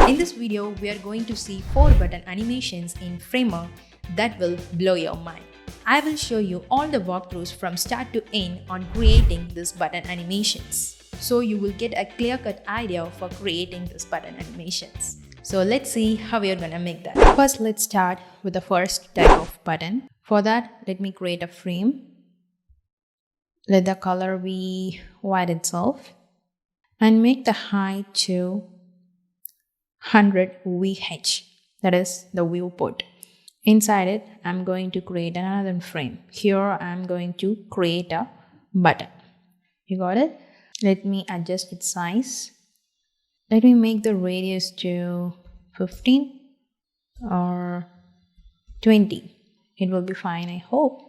In this video, we are going to see 4 button animations in Framer that will blow your mind. I will show you all the walkthroughs from start to end on creating these button animations. So you will get a clear-cut idea for creating these button animations. So let's see how we are gonna make that. First, let's start with the first type of button. For that, let me create a frame. Let the color be white itself and make the height to 100 VH, that is the viewport. Inside it, I'm going to create another frame. Here, I'm going to create a button. You got it? Let me adjust its size. Let me make the radius to 15 or 20. It will be fine, I hope.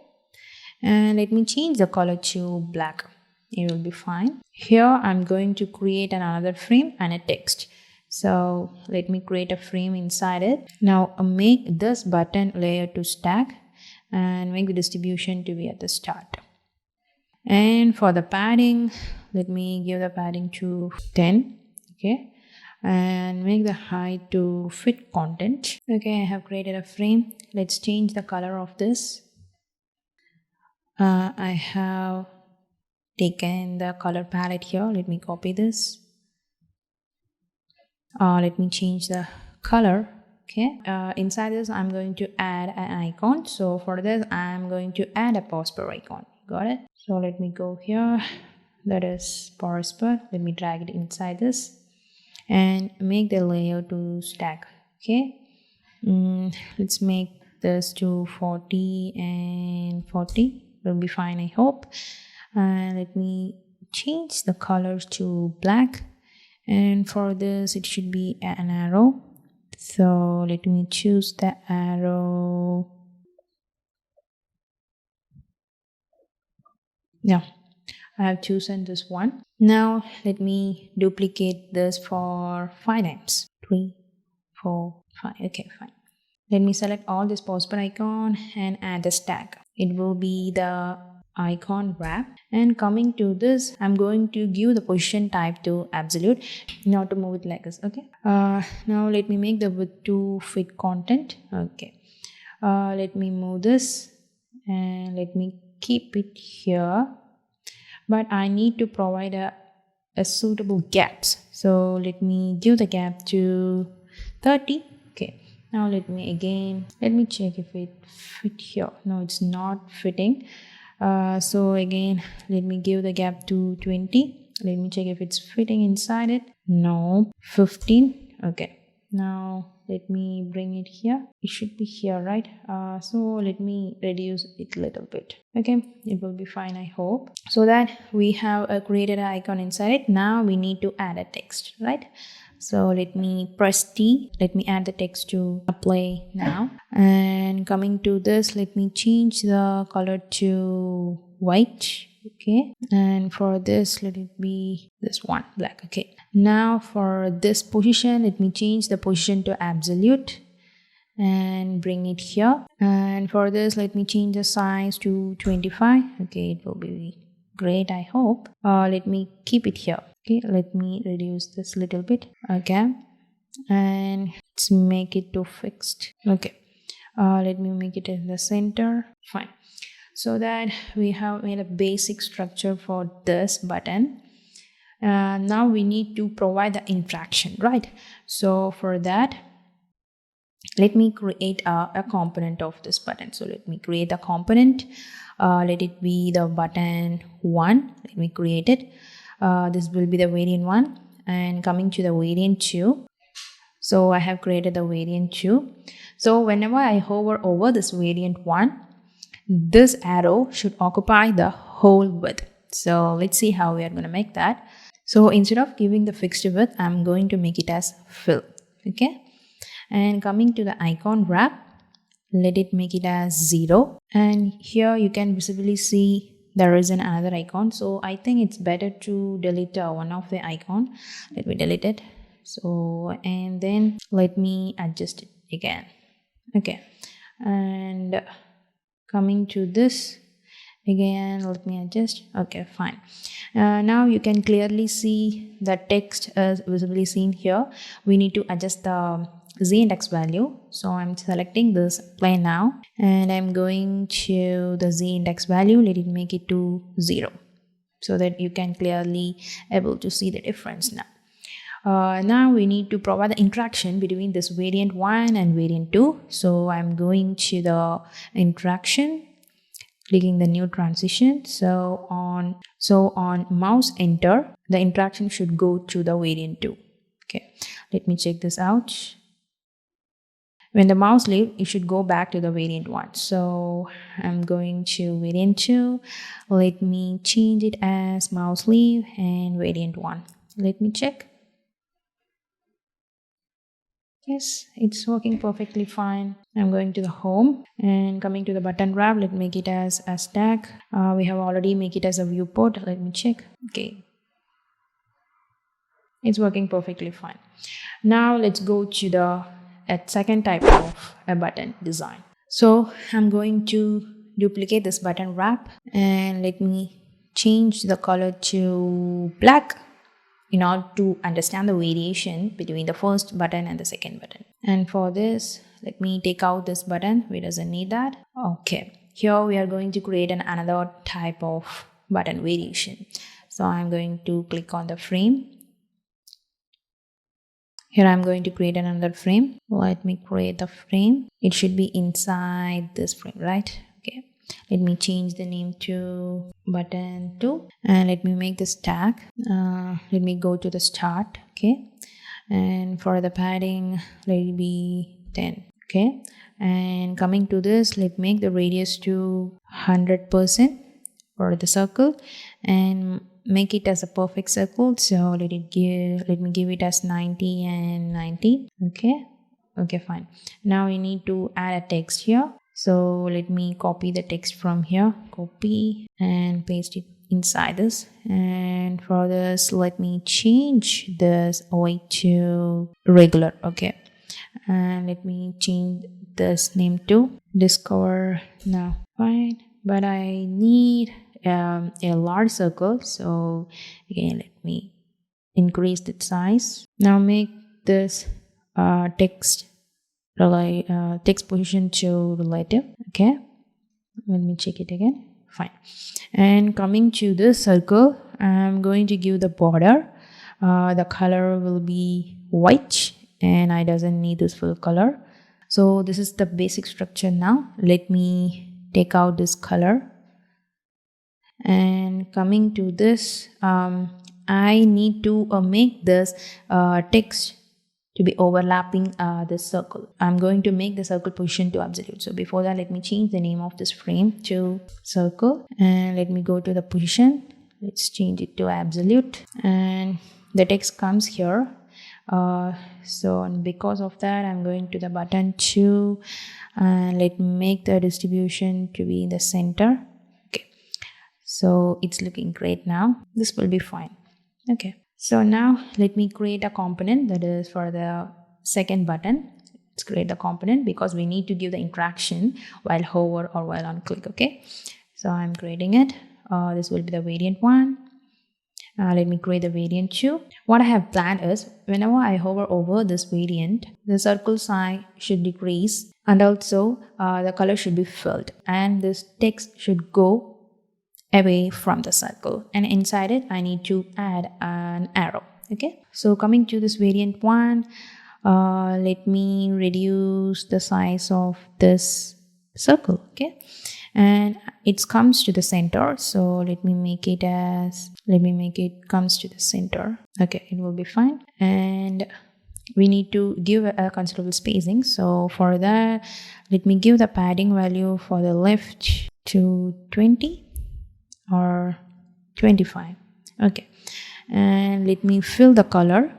And let me change the color to black. It will be fine. Here, I'm going to create another frame and a text. So let me create a frame inside it. Now make this button layer to stack and make the distribution to be at the start. And for the padding, let me give the padding to 10. Okay. And make the height to fit content. Okay, I have created a frame. Let's change the color of this. I have taken the color palette here. Let me copy this. Let me change the color. Okay, inside this I'm going to add an icon. So for this I'm going to add a pause bar icon. Got it? So let me go here. That is pause bar. Let me drag it inside this and make the layer to stack. Okay, let's make this to 40 and 40. Will be fine, I hope. And let me change the colors to black. And for this, it should be an arrow. So let me choose the arrow. Yeah, I have chosen this one. Now let me duplicate this for 5 times. 3, 4, 5. Okay, fine. Let me select all this pause bar icon and add a stack. It will be the icon wrap. And coming to this, I'm going to give the position type to absolute, not to move it like this. Okay, now let me make the width to fit content. Okay, let me move this and let me keep it here, but I need to provide a suitable gaps. So let me give the gap to 30. Okay, now let me check if it fit here. No, it's not fitting. So again, let me give the gap to 20. Let me check if it's fitting inside it. No. 15. Okay, now let me bring it here. It should be here, right? So let me reduce it a little bit. Okay, it will be fine, I hope. So that we have created an icon inside it. Now we need to add a text, right? So let me press T. Let me add the text to apply now. And coming to this, let me change the color to white. Okay. And for this, let it be this one, black. Okay. Now for this position, let me change the position to absolute and bring it here. And for this, let me change the size to 25. Okay, it will be great, I hope. Let me keep it here. Okay, let me reduce this little bit. Okay, and let's make it to fixed. Okay, let me make it in the center. Fine. So that we have made a basic structure for this button. Now we need to provide the interaction, right? So for that, let me create a component of this button. So let me create a component. Let it be the button 1. Let me create it. This will be the variant 1, and coming to the variant 2. So I have created the variant 2. So whenever I hover over this variant 1, this arrow should occupy the whole width. So let's see how we are going to make that. So instead of giving the fixed width, I'm going to make it as fill. Okay. And coming to the icon wrap, let it make it as 0. And here you can visibly see there is another icon. So I think it's better to delete one of the icon. Let me delete it. So, and then let me adjust it again. Okay. And coming to this, Again, let me adjust. Okay, fine. Now you can clearly see the text is visibly seen here. We need to adjust the z-index value. So I'm selecting this plane now, and I'm going to the z-index value. Let it make it to 0, so that you can clearly able to see the difference now. Now we need to provide the interaction between this variant 1 and variant 2. So I'm going to the interaction, clicking the new transition. So on mouse enter, the interaction should go to the variant 2. Okay, let me check this out. When the mouse leaves, it should go back to the variant 1. So I'm going to variant 2. Let me change it as mouse leave and variant 1. Let me check. Yes, it's working perfectly fine. I'm going to the home and coming to the button wrap. Let's make it as a stack. We have already make it as a viewport. Let me check. Okay, it's working perfectly fine. Now let's go to the second type of a button design. So I'm going to duplicate this button wrap and let me change the color to black in order to understand the variation between the first button and the second button. And for this, let me take out this button. We doesn't need that. Okay, here we are going to create another type of button variation. So I'm going to click on the frame. Here I'm going to create another frame. Let me create the frame. It should be inside this frame, right? Okay. Let me change the name to button 2 and let me make this tag. Let me go to the start. Okay, and for the padding, let it be 10. Okay, and coming to this, let me make the radius to 100% for the circle and make it as a perfect circle. So let me give it as 90 and 90. Okay, fine. Now we need to add a text here. So let me copy the text from here, copy and paste it inside this. And for this, let me change this weight to regular. Okay, and let me change this name to discover now. Fine, but I need a large circle. So again, let me increase the size. Now make this text position to relative. Okay, let me check it again. Fine. And coming to this circle, I'm going to give the border. The color will be white and I doesn't need this full color. So this is the basic structure. Now let me take out this color. And coming to this, I need to make this text to be overlapping this circle. I'm going to make the circle position to absolute. So before that, let me change the name of this frame to circle and let me go to the position. Let's change it to absolute and the text comes here. So because of that, I'm going to the button 2 and let me make the distribution to be in the center. Okay, so it's looking great now. This will be fine. Okay, so now let me create a component that is for the second button. Let's create the component because we need to give the interaction while hover or while on click. Okay, so I'm creating it. This will be the variant 1. Let me create the variant 2. What I have planned is whenever I hover over this variant, the circle size should decrease and also the color should be filled and this text should go away from the circle, and inside it I need to add an arrow. Okay, so coming to this variant 1, let me reduce the size of this circle. Okay, and it comes to the center, so let me make it comes to the center. Okay, it will be fine. And we need to give a considerable spacing, so for that let me give the padding value for the left to 20 or 25. Okay, and let me fill the color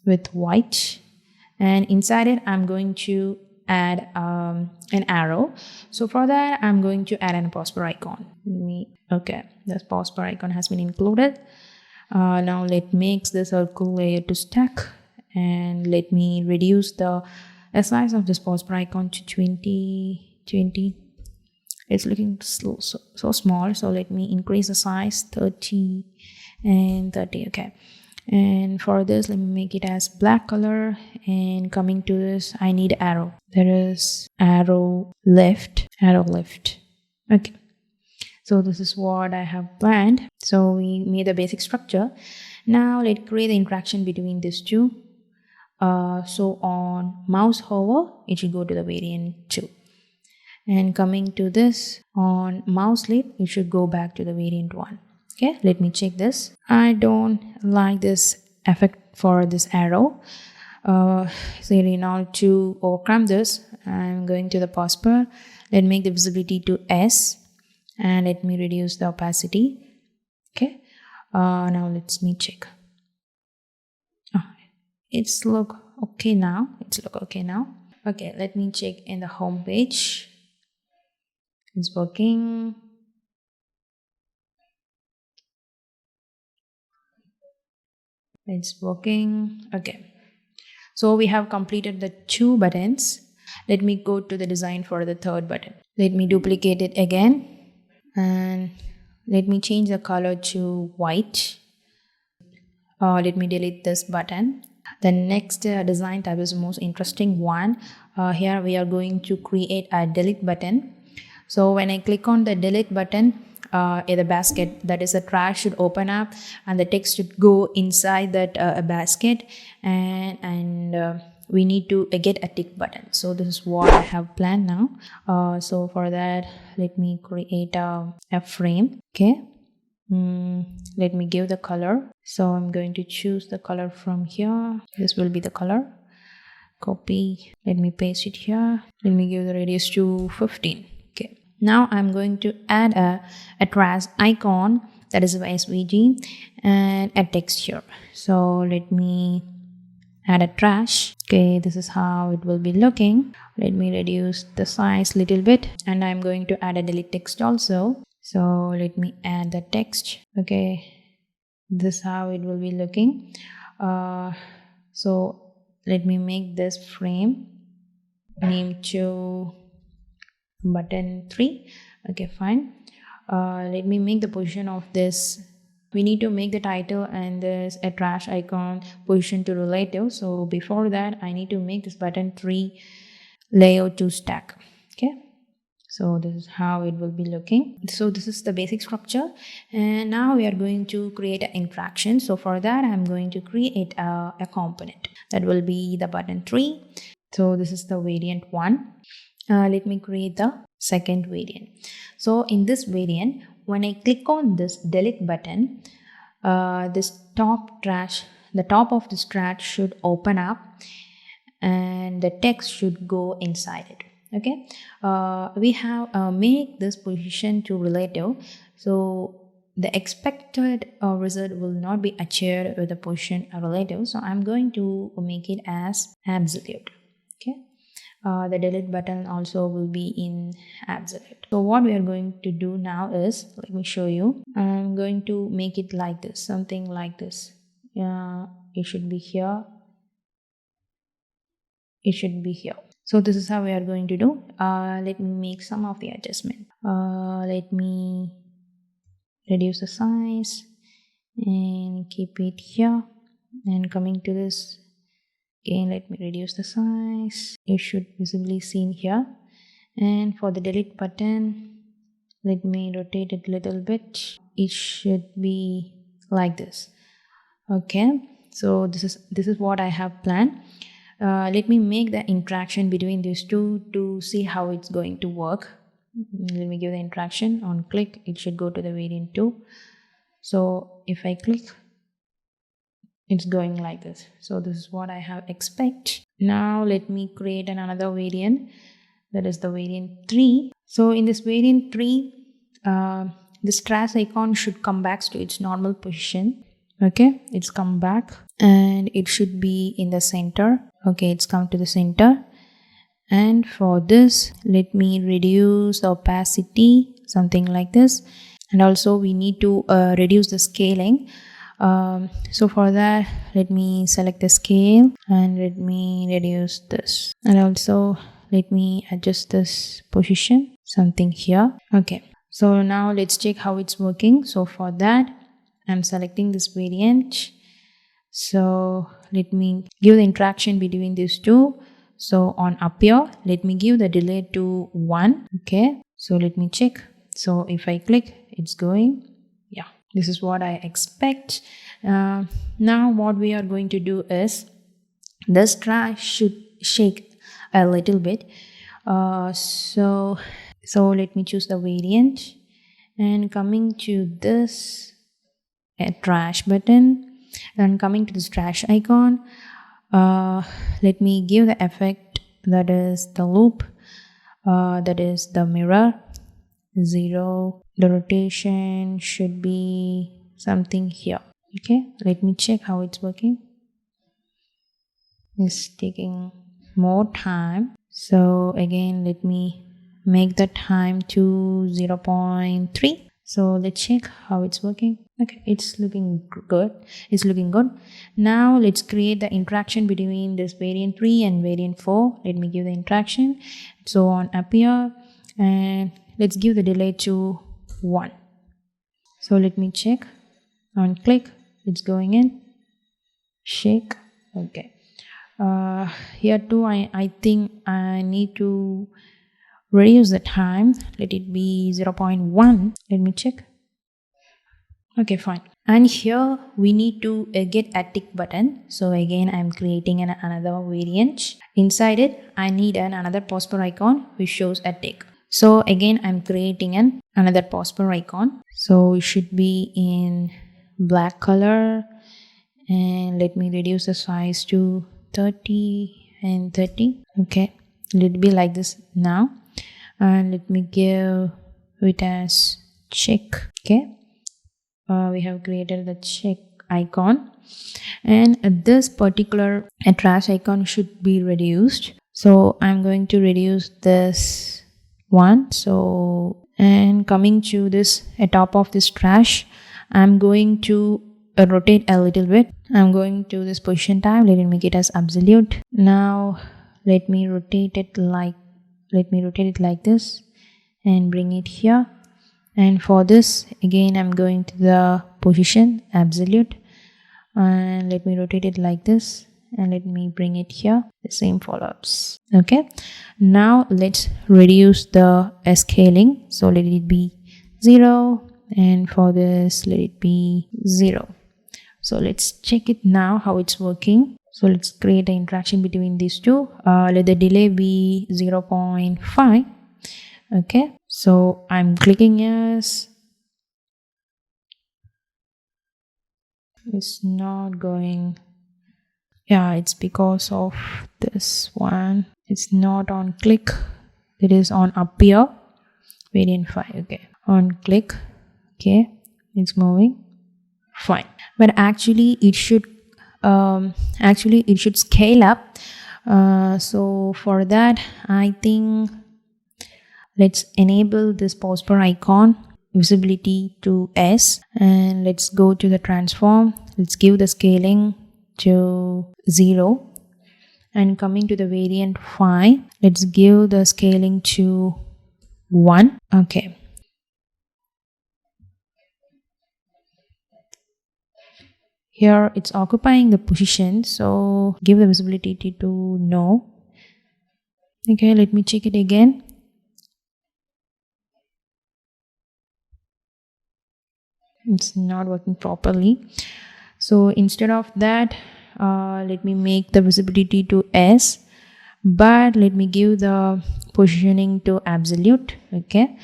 with white, and inside it I'm going to add an arrow. So for that I'm going to add an apostrophe icon. Okay, the apostrophe icon has been included. Now let me make the circle layer to stack and let me reduce the size of this apostrophe icon to 20. it's looking so small. So let me increase the size 30 and 30. Okay, and for this let me make it as black color. And coming to this, I need arrow. There is arrow left. Okay, so this is what I have planned. So we made the basic structure. Now let's create the interaction between these two. So on mouse hover, it should go to the variant 2. And coming to this, on mouse click, it should go back to the variant 1. Okay, let me check this. I don't like this effect for this arrow. So in order to overcome this, I'm going to the password. Let me make the visibility to S, and let me reduce the opacity. Okay, now let's me check. It's look okay now. Okay, let me check in the home page. It's working. Okay, so we have completed the 2 buttons. Let me go to the design for the 3rd button. Let me duplicate it again, and let me change the color to white. Let me delete this button. The next design type is the most interesting one. Here we are going to create a delete button. So when I click on the delete button, in the basket, that is the trash, should open up and the text should go inside that basket, and we need to get a tick button. So this is what I have planned now. So for that, let me create a frame. Okay, let me give the color. So I'm going to choose the color from here. This will be the color. Copy. Let me paste it here. Let me give the radius to 15. Okay, now I'm going to add a trash icon, that is SVG, and a texture. So let me add a trash. Okay, this is how it will be looking. Let me reduce the size a little bit, and I'm going to add a delete text also. So let me add the text. Okay, this is how it will be looking. So let me make this frame name to button 3. Okay, fine. Let me make the position of this. We need to make the title and this a trash icon position to relative. So before that, I need to make this button 3 layout to stack. Okay, so this is how it will be looking. So this is the basic structure, and now we are going to create an interaction. So for that, I'm going to create a component that will be the button 3. So this is the variant 1. Let me create the second variant. So in this variant, when I click on this delete button, the top of this trash should open up and the text should go inside it. Okay, we have make this position to relative, so the expected result will not be achieved with the position relative. So I'm going to make it as absolute. Okay, the delete button also will be in absolute. So what we are going to do now is, let me show you. I'm going to make it like this, something like this. It should be here. It should be here. So this is how we are going to do. Let me make some of the adjustment. Let me reduce the size and keep it here. And coming to this, again, let me reduce the size. It should visibly seen here. And for the delete button, let me rotate it a little bit. It should be like this. Okay, so this is what I have planned. Let me make the interaction between these two to see how it's going to work. Let me give the interaction. On click, it should go to the variant 2. So if I click, it's going like this. So this is what I have expect. Now let me create another variant, that is the variant 3. So in this variant 3, this trash icon should come back to its normal position. Okay, it's come back and it should be in the center. Okay, it's come to the center. And for this, let me reduce the opacity, something like this. And also we need to reduce the scaling. So for that, let me select the scale and let me reduce this. And also let me adjust this position, something here. Okay, so now let's check how it's working. So for that, I'm selecting this variant. So let me give the interaction between these two. So on appear, let me give the delay to 1. Okay, so let me check. So if I click, it's going. Yeah, this is what I expect. Now what we are going to do is, this trash should shake a little bit. So let me choose the variant, and coming to this trash button, and coming to this trash icon, let me give the effect, that is the loop, that is the mirror 0. The rotation should be something here. Okay, let me check how it's working. It's taking more time, so again let me make the time to 0.3. so let's check how it's working. Okay, it's looking good. Now let's create the interaction between this variant 3 and variant 4. Let me give the interaction. So on appear, and let's give the delay to 1. So let me check. On click, it's going in. Shake. Okay, here too I think I need to reduce the time. Let it be 0.1. Let me check. Okay, fine. And here we need to get a tick button. So again I'm creating another variant. Inside it I need another pause bar icon which shows a tick. So again I'm creating another pause bar icon. So it should be in black color, and let me reduce the size to 30 and 30. Okay, let it be like this now, and let me give it as check. Okay, we have created the check icon, and this particular trash icon should be reduced. So I'm going to reduce this one. So, and coming to this top of this trash, I'm going to rotate a little bit. I'm going to this position tab. Let me make it as absolute. Now let me rotate it like this and bring it here. And for this again I'm going to the position absolute, and let me rotate it like this, and let me bring it here. The same follow-ups. Okay, now let's reduce the scaling. So let it be 0, and for this let it be 0. So let's check it now how it's working. So let's create an interaction between these two. Let the delay be 0.5. Okay, so I'm clicking yes. It's not going. Yeah, it's because of this one. It's not on click. It is on appear. Variant 5. Okay, on click. Okay, it's moving. Fine, but actually it should scale up. So for that I think let's enable this pause bar icon visibility to S, and let's go to the transform. Let's give the scaling to 0, and coming to the variant 5, let's give the scaling to 1. Okay, here it's occupying the position, so give the visibility to no. Okay, let me check it again. It's not working properly. So instead of that, let me make the visibility to S, but let me give the positioning to absolute. Okay,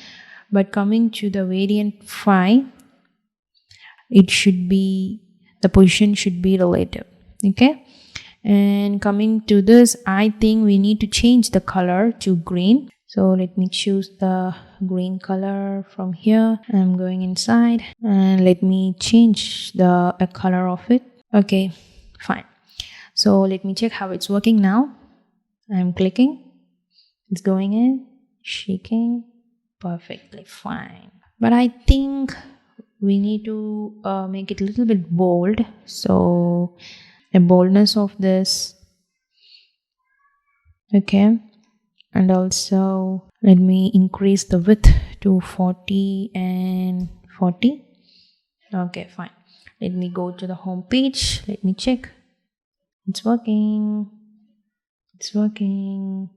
but coming to the variant 5, it should be, the position should be relative. Okay, and coming to this, I think we need to change the color to green. So let me choose the green color from here. I'm going inside, and let me change the color of it. Okay, fine. So let me check how it's working now. I'm clicking, it's going in, shaking, perfectly fine. But I think we need to make it a little bit bold. So the boldness of this, okay, And also let me increase the width to 40 and 40. Okay, fine. Let me go to the home page. Let me check. It's working. It's working.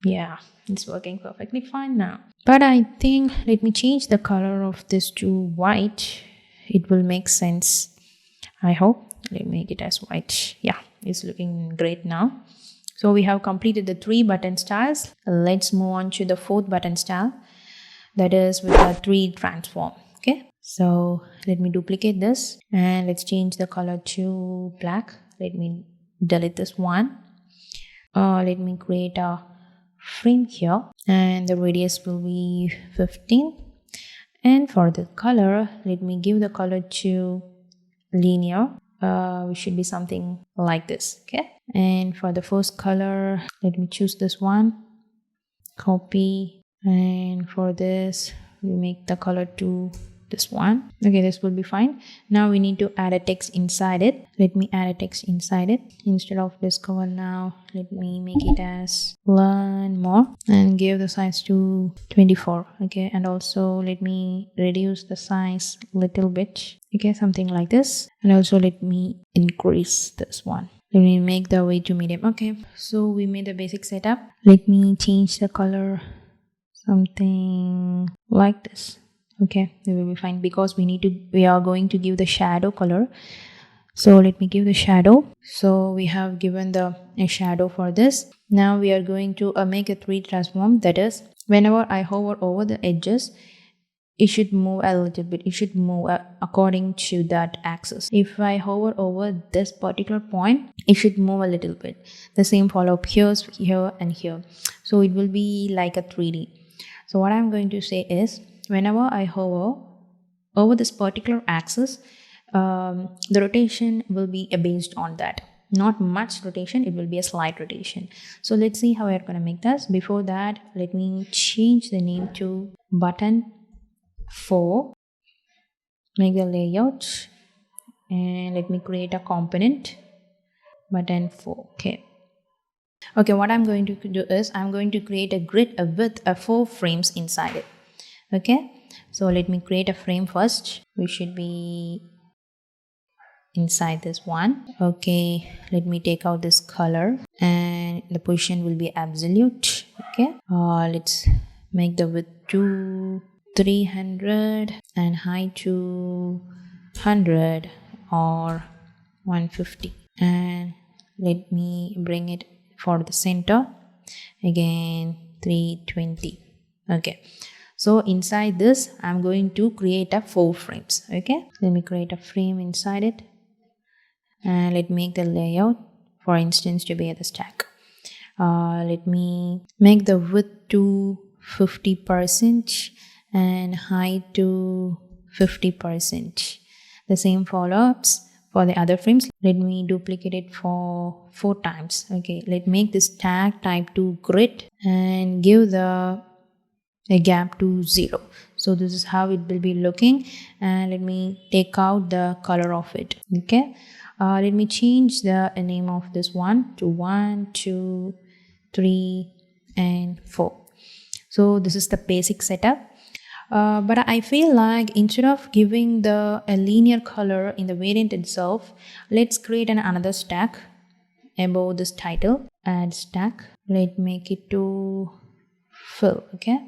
Yeah, it's working perfectly fine now. But I think let me change the color of this to white. It will make sense, I hope. Let me make it as white. Yeah, it's looking great now. So we have completed the 3 button styles. Let's move on to the 4th button style, that is with the 3 transform. Okay, so let me duplicate this and let's change the color to black. Let me delete this one. Let me create a frame here and the radius will be 15. And for the color, let me give the color to linear. It should be something like this. Okay, and for the first color, let me choose this one, copy, and for this we make the color to this one. Okay, this will be fine. Now we need to add a text inside it. Let me add a text inside it. Instead of discover now, let me make it as learn more and give the size to 24. Okay, and also let me reduce the size little bit. Okay, something like this. And also let me increase this one. Let me make the weight to medium. Okay, so we made the basic setup. Let me change the color something like this. Okay, it will be fine because we are going to give the shadow color. So let me give the shadow. So we have given a shadow for this. Now we are going to make a 3 transform. That is, whenever I hover over the edges, it should move a little bit. It should move according to that axis. If I hover over this particular point, it should move a little bit. The same follow up here, and here. So it will be like a 3D. So what I'm going to say is, whenever I hover over this particular axis, the rotation will be based on that. Not much rotation, it will be a slight rotation. So let's see how we're going to make this. Before that, let me change the name to button 4. Make the layout and let me create a component button 4. Okay, what I'm going to do is I'm going to create a grid with 4 frames inside it. Okay, so let me create a frame first. We should be inside this one. Okay, let me take out this color and the position will be absolute. Okay, let's make the width to 300 and height to 100 or 150, and let me bring it for the center again 320. Okay, so inside this I'm going to create a 4 frames. Okay, let me create a frame inside it and let me make the layout, for instance, to be at the stack. Let me make the width to 50% and height to 50%. The same follow-ups for the other frames. Let me duplicate it for 4 times. Okay, let me make this tag type to grid and give a gap to 0. So this is how it will be looking, and let me take out the color of it. Okay, let me change the name of this one to 1, 2, 3 and 4. So this is the basic setup. But I feel like instead of giving a linear color in the variant itself, let's create another stack above this title. Add stack. Let's make it to fill. Okay,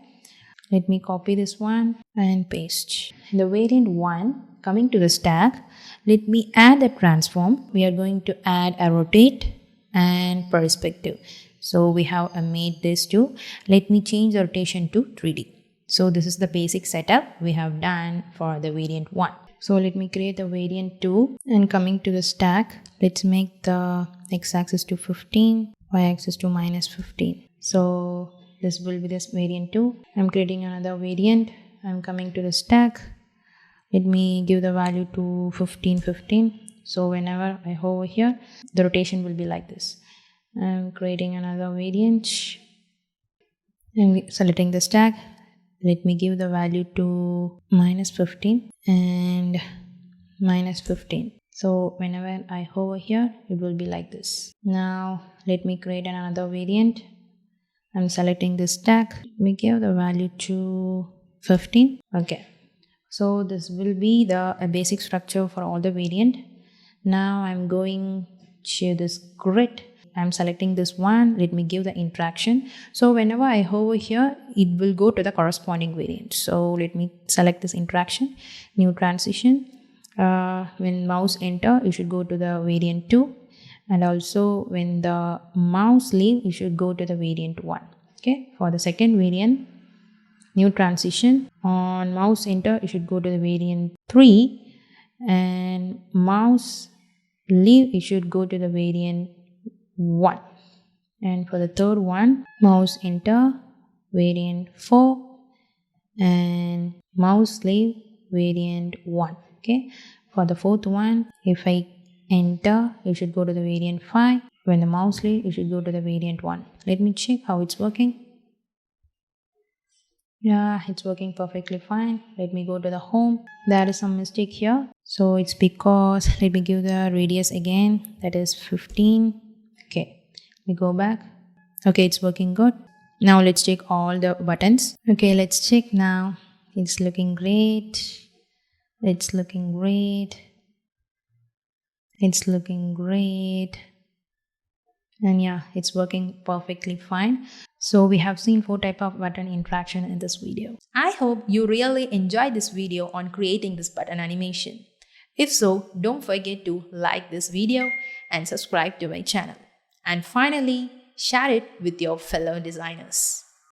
let me copy this one and paste. In the variant 1, coming to the stack, let me add a transform. We are going to add a rotate and perspective. So we have made this too. Let me change the rotation to 3D. So this is the basic setup we have done for the variant 1. So let me create the variant 2, and coming to the stack, let's make the x-axis to 15, y-axis to -15. So this will be this variant 2. I'm creating another variant. I'm coming to the stack. Let me give the value to 15, 15. So whenever I hover here, the rotation will be like this. I'm creating another variant. I'm selecting the stack. Let me give the value to -15 and -15. So whenever I hover here, it will be like this. Now let me create another variant. I'm selecting this tag. We give the value to 15. Okay. So this will be the basic structure for all the variant. Now I'm going to this grid. I'm selecting this one. Let me give the interaction. So whenever I hover here, it will go to the corresponding variant. So let me select this interaction, new transition. When mouse enter, you should go to the variant 2. And also when the mouse leave, you should go to the variant 1. Okay, for the second variant, new transition, on mouse enter, you should go to the variant 3. And mouse leave, you should go to the variant 1. And for the third one, mouse enter, variant 4. And mouse leave, variant 1. Okay, for the fourth one, if I enter, you should go to the variant 5. When the mouse leave, you should go to the variant 1. Let me check how it's working. Yeah, it's working perfectly fine. Let me go to the home. There is some mistake here. So it's because, let me give the radius again. That is 15. Okay, we go back. Okay, it's working good. Now let's check all the buttons. Okay, let's check now. It's looking great. It's looking great. It's looking great. And yeah, it's working perfectly fine. So we have seen 4 types of button interaction in this video. I hope you really enjoyed this video on creating this button animation. If so, don't forget to like this video and subscribe to my channel. And finally, share it with your fellow designers.